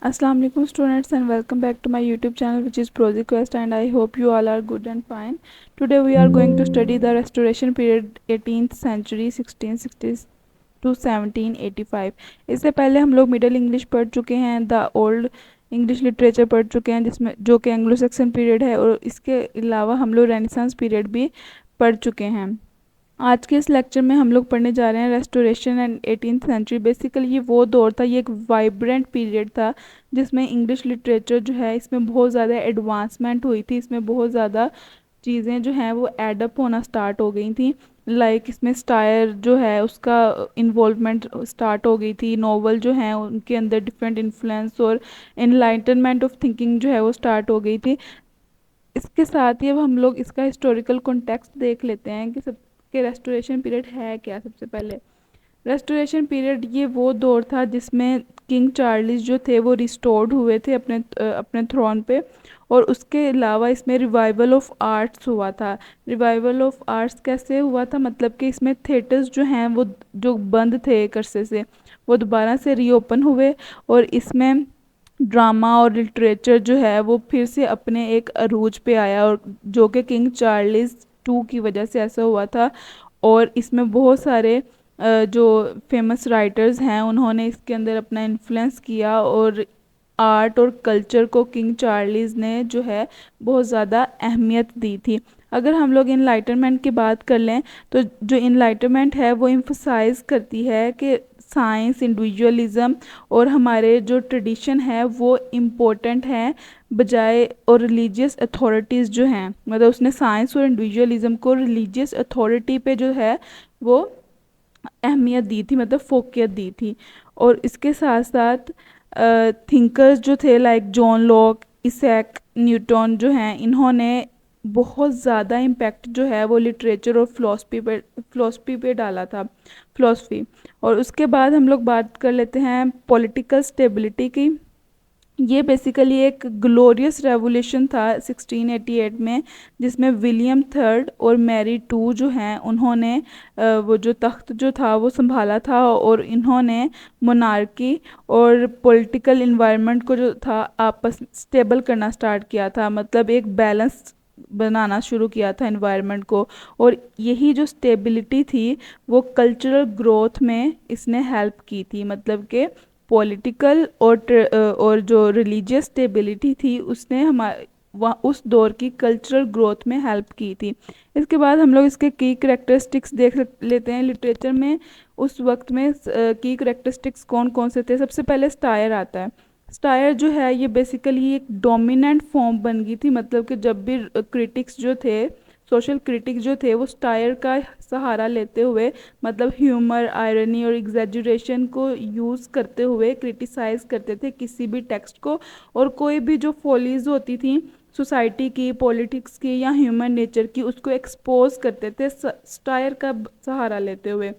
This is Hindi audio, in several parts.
Assalamu alaikum students and welcome back to my YouTube channel which is ProziQuest, and I hope you all are good and fine. Today we are going to study the restoration period 18th century 1660 to 1785. इससे पहले हम लोग मिडिल इंग्लिश पढ़ चुके हैं, द ओल्ड इंग्लिश लिटरेचर पढ़ चुके हैं जिसमें जो कि एंग्लो सैक्सन पीरियड है, और इसके अलावा हम लोग रेनेसांस पीरियड भी पढ़ चुके हैं। आज के इस लेक्चर में हम लोग पढ़ने जा रहे हैं restoration and 18th century. Basically ये वो दौर था, ये एक वाइब्रेंट पीरियड था जिसमें इंग्लिश लिटरेचर जो है इसमें बहुत ज़्यादा एडवांसमेंट हुई थी। इसमें बहुत ज़्यादा चीज़ें जो हैं वो एडअप होना स्टार्ट हो गई थी। लाइक इसमें स्टायर जो है उसका इन्वॉल्वमेंट स्टार्ट हो गई थी। नॉवल जो हैं उनके अंदर डिफरेंट इन्फ्लुएंस और एनलाइटनमेंट ऑफ थिंकिंग जो है वो स्टार्ट हो गई थी। इसके साथ ही अब हम लोग इसका हिस्टोरिकल कॉन्टेक्स्ट देख लेते हैं कि सब के रेस्टोरेशन पीरियड है क्या। सबसे पहले रेस्टोरेशन पीरियड ये वो दौर था जिसमें किंग चार्ल्स जो थे वो रिस्टोर्ड हुए थे अपने थ्रोन पे, और उसके अलावा इसमें रिवाइवल ऑफ आर्ट्स हुआ था। रिवाइवल ऑफ आर्ट्स कैसे हुआ था, मतलब कि इसमें थिएटर्स जो हैं वो जो बंद थे एक अरसे से वो दोबारा से रीओपन हुए, और इसमें ड्रामा और लिटरेचर जो है वो फिर से अपने एक अरूज पे आया, और जो कि किंग चार्ल्स टू की वजह से ऐसा हुआ था। और इसमें बहुत सारे जो फेमस राइटर्स हैं उन्होंने इसके अंदर अपना इन्फ्लुएंस किया, और आर्ट और कल्चर को किंग चार्ल्स ने जो है बहुत ज़्यादा अहमियत दी थी। अगर हम लोग इनलाइटनमेंट की बात कर लें तो जो इनलाइटनमेंट है वो एम्फसाइज करती है कि साइंस, इंडिविजुअलिज्म और हमारे जो ट्रेडिशन है वो इम्पोर्टेंट हैं बजाय, और रिलीजियस अथॉरिटीज़ जो हैं, मतलब उसने साइंस और इंडिविजुअलिज्म को रिलीजियस अथॉरिटी पे जो है वो अहमियत दी थी, मतलब फोकियत दी थी। और इसके साथ साथ थिंकर्स जो थे लाइक जॉन लॉक, इसैक न्यूटन जो हैं, इन्होंने बहुत ज़्यादा इम्पैक्ट जो है वो लिटरेचर और फिलोसफी पे डाला था, फिलोसफी। और उसके बाद हम लोग बात कर लेते हैं पॉलिटिकल स्टेबिलिटी की। ये बेसिकली एक ग्लोरियस रेवोल्यूशन था 1688 में, जिसमें विलियम थर्ड और मैरी टू जो हैं उन्होंने वो जो तख्त जो था वो संभाला था, और इन्होंने मोनार्की और पॉलिटिकल इन्वायरमेंट को जो था आपस स्टेबल करना स्टार्ट किया था, मतलब एक बैलेंस बनाना शुरू किया था इन्वायरमेंट को। और यही जो स्टेबिलिटी थी वो कल्चरल ग्रोथ में इसने हेल्प की थी, मतलब कि पॉलिटिकल और जो रिलीजियस स्टेबिलिटी थी उसने हमारे वहाँ उस दौर की कल्चरल ग्रोथ में हेल्प की थी। इसके बाद हम लोग इसके की करेक्टरिस्टिक्स देख लेते हैं लिटरेचर में। उस वक्त में की करेक्टरिस्टिक्स कौन कौन से थे। सबसे पहले स्टायर आता है। स्टायर जो है ये बेसिकली एक डोमिनेंट फॉर्म बन गई थी, मतलब कि जब भी क्रिटिक्स जो थे, सोशल क्रिटिक्स जो थे वो स्टायर का सहारा लेते हुए, मतलब ह्यूमर, आयरनी और एग्जैजुरेशन को यूज़ करते हुए क्रिटिसाइज करते थे किसी भी टेक्स्ट को, और कोई भी जो फॉलीज होती थी सोसाइटी की, पॉलिटिक्स की या ह्यूमन नेचर की, उसको एक्सपोज करते थे स्टायर का सहारा लेते हुए।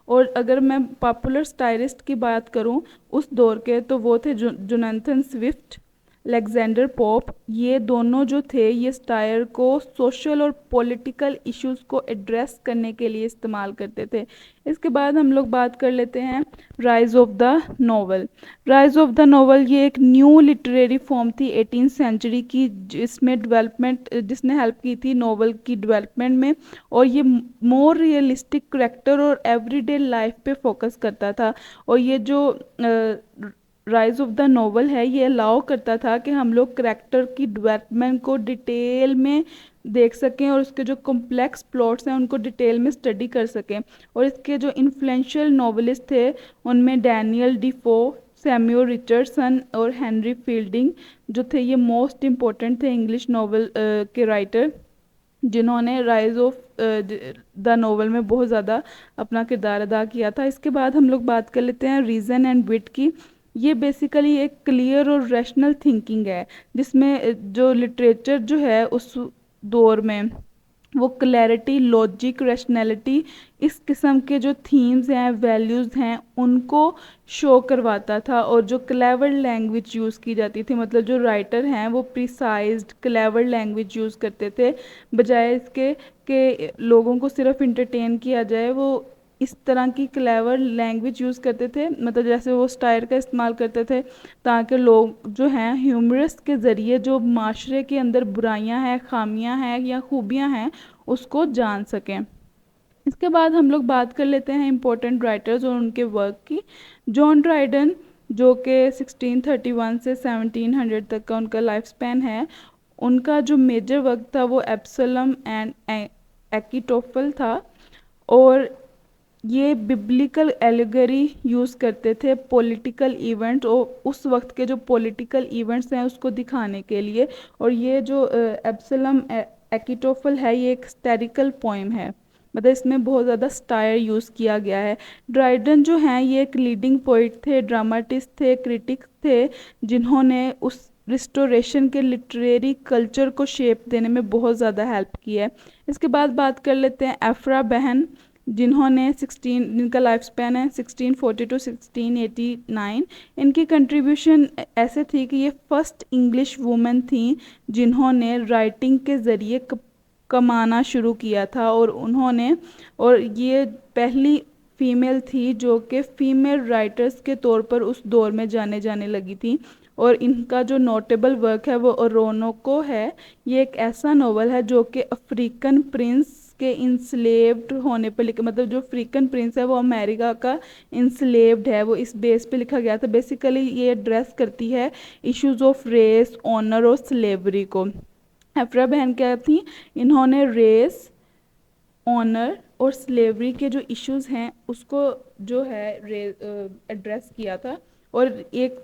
और अगर मैं पॉपुलर स्टाइलिस्ट की बात करूं उस दौर के, तो वो थे जोनाथन स्विफ्ट, अलेक्जेंडर पोप। ये दोनों जो थे ये स्टायर को सोशल और पॉलिटिकल इश्यूज को एड्रेस करने के लिए इस्तेमाल करते थे। इसके बाद हम लोग बात कर लेते हैं rise of the novel. Rise of the novel ये एक न्यू लिटरेरी फॉर्म थी 18th सेंचुरी की, जिसमें डेवलपमेंट जिसने हेल्प की थी नोवेल की डेवलपमेंट में, और ये मोर रियलिस्टिक करेक्टर और एवरीडे लाइफ पे फोकस करता था। और ये जो राइज ऑफ द नोवेल है ये अलाउ करता था कि हम लोग करेक्टर की डेवलपमेंट को डिटेल में देख सकें, और उसके जो कॉम्प्लेक्स प्लॉट्स हैं उनको डिटेल में स्टडी कर सकें। और इसके जो इन्फ्लुएंशियल नॉवेलिस्ट थे उनमें डैनियल डिफो, सैम्यूअल रिचर्डसन और हेनरी फील्डिंग जो थे, ये मोस्ट इम्पोर्टेंट थे इंग्लिश नॉवेल के राइटर, जिन्होंने राइज ऑफ द नोवेल में बहुत ज़्यादा अपना किरदार अदा किया था। इसके बाद हम लोग बात कर लेते हैं रीज़न एंड विट की। ये बेसिकली एक क्लियर और रैशनल थिंकिंग है, जिसमें जो लिटरेचर जो है उस दौर में वो क्लैरिटी, लॉजिक, रैशनैलिटी, इस किस्म के जो थीम्स हैं, वैल्यूज़ हैं, उनको शो करवाता था। और जो क्लेवर लैंग्वेज यूज़ की जाती थी, मतलब जो राइटर हैं वो प्रिसाइज्ड क्लेवर लैंग्वेज यूज़ करते थे, बजाय इसके कि लोगों को सिर्फ इंटरटेन किया जाए। वो इस तरह की क्लेवर लैंग्वेज यूज़ करते थे, मतलब जैसे वो स्टायर का इस्तेमाल करते थे ताकि लोग जो हैं ह्यूमरस के ज़रिए जो माशरे के अंदर बुराइयां हैं, खामियां हैं या खूबियां हैं उसको जान सकें। इसके बाद हम लोग बात कर लेते हैं इम्पोर्टेंट राइटर्स और उनके वर्क की। जॉन ड्राइडन जो कि 1631 से 1700 तक का उनका लाइफ स्पैन है, उनका जो मेजर वर्क था वो एब्सलम एंड एकिटोफल था। और ये बिब्लिकल एलिगरी यूज़ करते थे पॉलिटिकल इवेंट्स और उस वक्त के जो पॉलिटिकल इवेंट्स हैं उसको दिखाने के लिए। और ये जो एब्सलम एकिटोफल है ये एक हिस्टोरिकल पोइम है, मतलब इसमें बहुत ज़्यादा स्टायर यूज़ किया गया है। ड्राइडन जो हैं ये एक लीडिंग पोइट थे, ड्रामाटिस्ट थे, क्रिटिक थे, जिन्होंने उस रिस्टोरेशन के लिटरेरी कल्चर को शेप देने में बहुत ज़्यादा हेल्प की है। इसके बाद बात कर लेते हैं एफ्रा बहन, जिनका लाइफ स्पैन है 1640 टू 1689। इनकी कंट्रीब्यूशन ऐसे थी कि ये फर्स्ट इंग्लिश वुमेन थी जिन्होंने राइटिंग के ज़रिए कमाना शुरू किया था। और ये पहली फीमेल थी जो कि फीमेल राइटर्स के तौर पर उस दौर में जाने जाने लगी थी। और इनका जो नोटेबल वर्क है वो ओरोनोको है। ये एक ऐसा नोवेल है जो कि अफ्रीकन प्रिंस के इंस्लेव्ड होने पर लिखा, मतलब जो अफ्रीकन प्रिंस है वो अमेरिका का इंस्लेव्ड है, वो इस बेस पे लिखा गया था। बेसिकली ये एड्रेस करती है इश्यूज ऑफ रेस, ऑनर और स्लेवरी को। एफ्रा बहन क्या थी, इन्होंने रेस, ऑनर और स्लेवरी के जो इश्यूज हैं उसको जो है एड्रेस किया था। और एक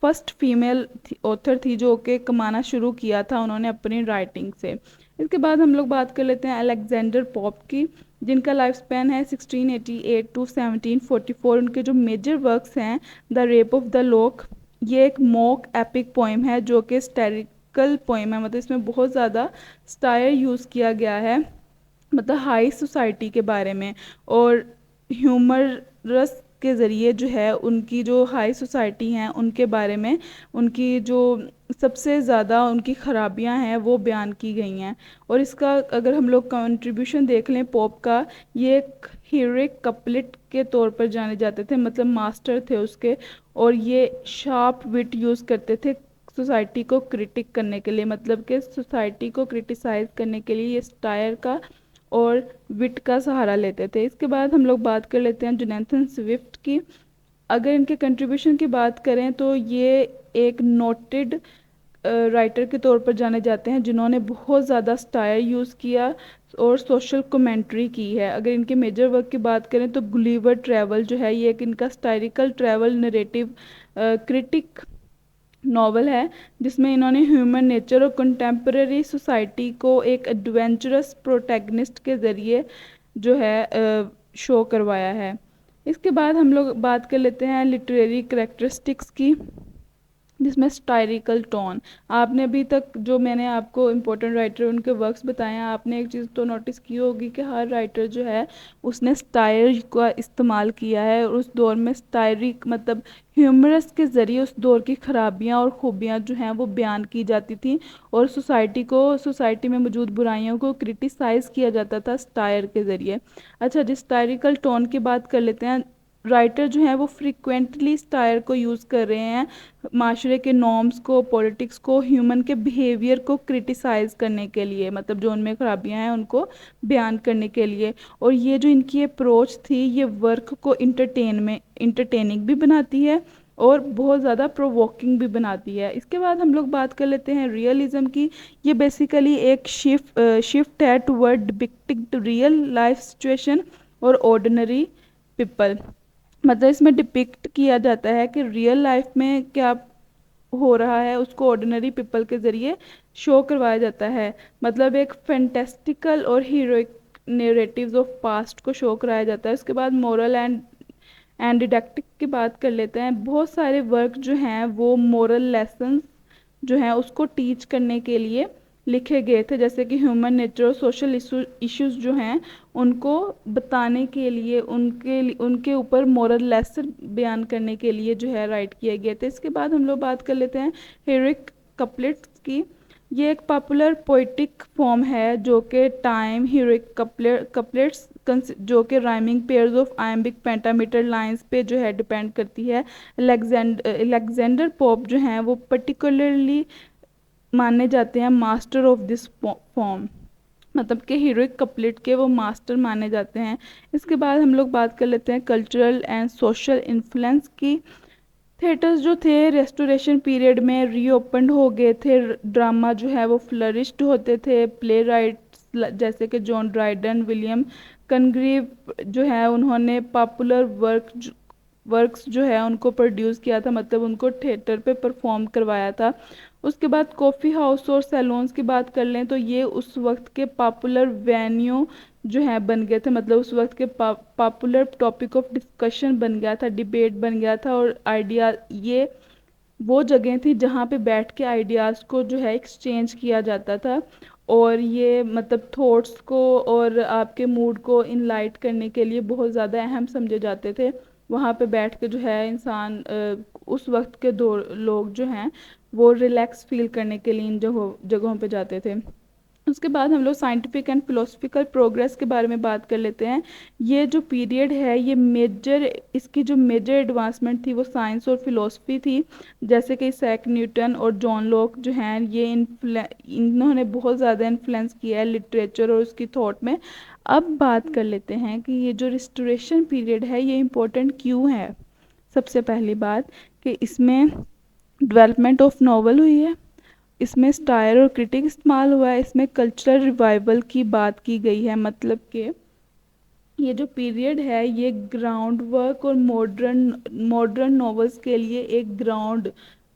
फर्स्ट फीमेल ऑथर थी जो कि कमाना शुरू किया था उन्होंने अपनी राइटिंग से। इसके बाद हम लोग बात कर लेते हैं अलेक्जेंडर पोप की, जिनका लाइफ स्पैन है 1688 टू 1744। उनके जो मेजर वर्क्स हैं the rape of the lock, ये एक मॉक एपिक पोइम है जो कि हिस्टोरिकल पोइम है, मतलब इसमें बहुत ज़्यादा स्टाइल यूज़ किया गया है, मतलब हाई सोसाइटी के बारे में और ह्यूमरस के ज़रिए जो है उनकी जो हाई सोसाइटी हैं उनके बारे में, उनकी जो सबसे ज़्यादा उनकी खराबियां हैं वो बयान की गई हैं। और इसका अगर हम लोग कंट्रीब्यूशन देख लें पॉप का, ये एक हीरोइक कपलेट के तौर पर जाने जाते थे, मतलब मास्टर थे उसके। और ये शार्प विट यूज़ करते थे सोसाइटी को क्रिटिक करने के लिए, मतलब कि सोसाइटी को क्रिटिसाइज करने के लिए ये स्टायर का और विट का सहारा लेते थे। इसके बाद हम लोग बात कर लेते हैं जोनाथन स्विफ्ट की। अगर इनके कंट्रीब्यूशन की बात करें तो ये एक नोटेड राइटर के तौर पर जाने जाते हैं जिन्होंने बहुत ज़्यादा स्टाइल यूज़ किया और सोशल कमेंट्री की है। अगर इनके मेजर वर्क की बात करें तो गुलिवर ट्रैवल जो है ये एक इनका historical travel narrative critic novel है, जिसमें इन्होंने ह्यूमन नेचर और कंटेम्प्रेरी सोसाइटी को एक एडवेंचरस प्रोटैगनिस्ट के ज़रिए जो है शो करवाया है। इसके बाद हम लोग बात कर लेते हैं लिटरेरी करेक्टरिस्टिक्स की, जिसमें स्टायरिकल टोन। आपने अभी तक जो मैंने आपको इम्पोर्टेंट राइटर उनके वर्क्स बताए हैं, आपने एक चीज़ तो नोटिस की होगी कि हर राइटर जो है उसने स्टाइल का इस्तेमाल किया है। और उस दौर में स्टायरिक मतलब ह्यूमरस के ज़रिए उस दौर की खराबियाँ और खूबियाँ जो हैं वो बयान की जाती थी और सोसाइटी में मौजूद बुराइयों को क्रिटिसाइज़ किया जाता था स्टायर के ज़रिए। अच्छा, जिस स्टायरिकल टोन की बात कर लेते हैं, राइटर जो हैं वो फ्रिक्वेंटली स्टायर को यूज़ कर रहे हैं माशरे के नॉर्म्स को, पॉलिटिक्स को, ह्यूमन के बिहेवियर को क्रिटिसाइज़ करने के लिए, मतलब जो उनमें खराबियां हैं उनको बयान करने के लिए। और ये जो इनकी अप्रोच थी ये वर्क को इंटरटेनिंग भी बनाती है और बहुत ज़्यादा प्रोवोकिंग भी बनाती है। इसके बाद हम लोग बात कर लेते हैं रियलिज़म की। ये बेसिकली एक शिफ्ट है toward depicting real life situation और ऑर्डिनरी पीपल, मतलब इसमें डिपिक्ट किया जाता है कि रियल लाइफ में क्या हो रहा है उसको ऑर्डिनरी पीपल के ज़रिए शो करवाया जाता है। मतलब एक फैंटेस्टिकल और हीरोइक नैरेटिव्स ऑफ पास्ट को शो कराया जाता है। उसके बाद मोरल एंड डिडक्टिक की बात कर लेते हैं। बहुत सारे वर्क जो हैं वो मोरल लेसन्स जो हैं उसको टीच करने के लिए लिखे गए थे, जैसे कि ह्यूमन नेचर और सोशल इश्यूज जो हैं उनको बताने के लिए, उनके ऊपर मोरल लेसन बयान करने के लिए जो है राइट किए गए थे। इसके बाद हम लोग बात कर लेते हैं हीरोइक कपलेट्स की। ये एक पॉपुलर पोइटिक फॉर्म है जो कि टाइम हीरोइक कपलेट्स जो कि rhyming pairs of iambic pentameter lines पे जो है डिपेंड करती है। अलेक्जेंडर पोप जो हैं वो पर्टिकुलरली माने जाते हैं मास्टर ऑफ दिस फॉर्म, मतलब कि हीरोइक कपलेट के वो मास्टर माने जाते हैं। इसके बाद हम लोग बात कर लेते हैं कल्चरल एंड सोशल इन्फ्लुएंस की। थिएटर्स जो थे रेस्टोरेशन पीरियड में रीओपन हो गए थे, ड्रामा जो है वो फ्लरिश्ड होते थे, प्ले राइट्स जैसे कि जॉन ड्राइडन, विलियम कनग्रीव जो है उन्होंने पॉपुलर वर्क्स जो है उनको प्रोड्यूस किया था, मतलब उनको थिएटर पे परफॉर्म करवाया था। उसके बाद कॉफ़ी हाउस और सैलून्स की बात कर लें तो ये उस वक्त के पॉपुलर वेन्यू जो है बन गए थे, मतलब उस वक्त के पॉपुलर टॉपिक ऑफ डिस्कशन बन गया था, डिबेट बन गया था। और आइडिया ये वो जगह थी जहाँ पे बैठ के आइडियाज़ को जो है एक्सचेंज किया जाता था, और ये मतलब थॉट्स को और आपके मूड को इनलाइट करने के लिए बहुत ज़्यादा अहम समझे जाते थे। वहाँ पे बैठ के जो है इंसान उस वक्त के दो लोग जो हैं वो रिलैक्स फील करने के लिए इन जगहों पे जाते थे। उसके बाद हम लोग साइंटिफिक एंड फिलोसफिकल प्रोग्रेस के बारे में बात कर लेते हैं। ये जो पीरियड है ये मेजर इसकी जो मेजर एडवांसमेंट थी वो साइंस और फिलोसफी थी, जैसे कि इसैक न्यूटन और जॉन लॉक जो हैं ये इन्होंने बहुत ज़्यादा इन्फ्लुएंस किया है लिटरेचर और उसकी थॉट में। अब बात कर लेते हैं कि ये जो रिस्टोरेशन पीरियड है ये इम्पोर्टेंट क्यों है। सबसे पहली बात कि इसमें डेवलपमेंट ऑफ नॉवल हुई है, इसमें स्टायर और क्रिटिक इस्तेमाल हुआ है, इसमें कल्चरल रिवाइवल की बात की गई है, मतलब कि ये जो पीरियड है ये ग्राउंड वर्क और मॉडर्न नॉवेल्स के लिए एक ग्राउंड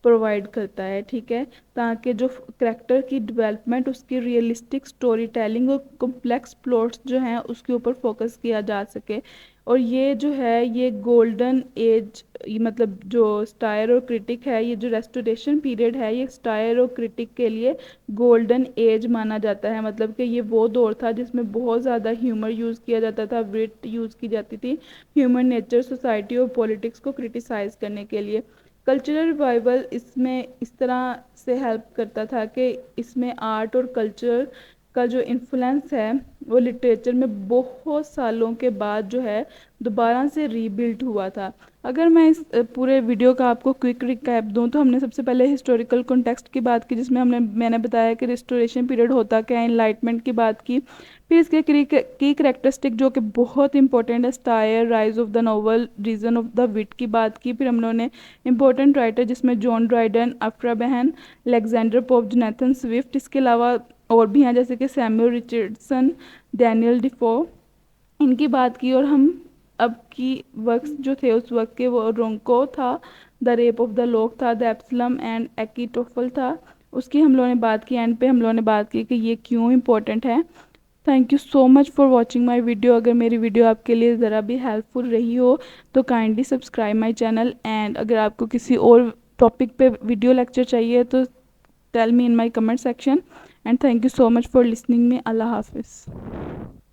प्रोवाइड करता है, ठीक है, ताकि जो करेक्टर की डेवलपमेंट, उसकी रियलिस्टिक स्टोरी टेलिंग और कॉम्प्लेक्स प्लॉट्स जो हैं उसके ऊपर फोकस किया जा सके। और ये जो है ये गोल्डन एज, मतलब जो स्टायर और क्रिटिक है, ये जो रेस्टोरेशन पीरियड है ये स्टायर और क्रिटिक के लिए गोल्डन एज माना जाता है, मतलब कि ये वो दौर था जिसमें बहुत ज़्यादा ह्यूमर यूज़ किया जाता था, विट यूज़ की जाती थी ह्यूमन नेचर, सोसाइटी और पॉलिटिक्स को क्रिटिसाइज करने के लिए। कल्चरल रिवाइवल इसमें इस तरह से हेल्प करता था कि इसमें आर्ट और कल्चर का जो इन्फ्लुएंस है वो लिटरेचर में बहुत सालों के बाद जो है दोबारा से रीबिल्ड हुआ था। अगर मैं इस पूरे वीडियो का आपको क्विक रिकैप दूं तो हमने सबसे पहले हिस्टोरिकल कॉन्टेक्स्ट की बात की, जिसमें मैंने बताया कि रिस्टोरेशन पीरियड होता क्या है, इनलाइटमेंट की बात की, फिर इसके की करेक्टरिस्टिक जो कि बहुत इंपॉर्टेंट है, satire, rise of the novel, reason of the wit की बात की, फिर हम लोगों ने इंपॉर्टेंट राइटर जिसमें John Dryden, Aphra Behn, Alexander pope, Jonathan Swift, इसके अलावा और भी हैं जैसे कि सैमुअल रिचर्डसन, डैनियल डिफो, इनकी बात की। और हम अब की वर्क्स जो थे उस वक्त के, वो रोंको था, the rape of the lock था, द एप्सलम एंड एकीटोफल था, उसकी हम लोगों ने बात की। एंड पे हम लोगों ने बात की कि ये क्यों इम्पोर्टेंट है। Thank you so much for watching my video. अगर मेरी वीडियो आपके लिए ज़रा भी हेल्पफुल रही हो तो kindly subscribe my channel, and अगर आपको किसी और टॉपिक पे वीडियो लेक्चर चाहिए तो tell me in my comment section. And thank you so much for listening me. अल्लाह हाफिज़।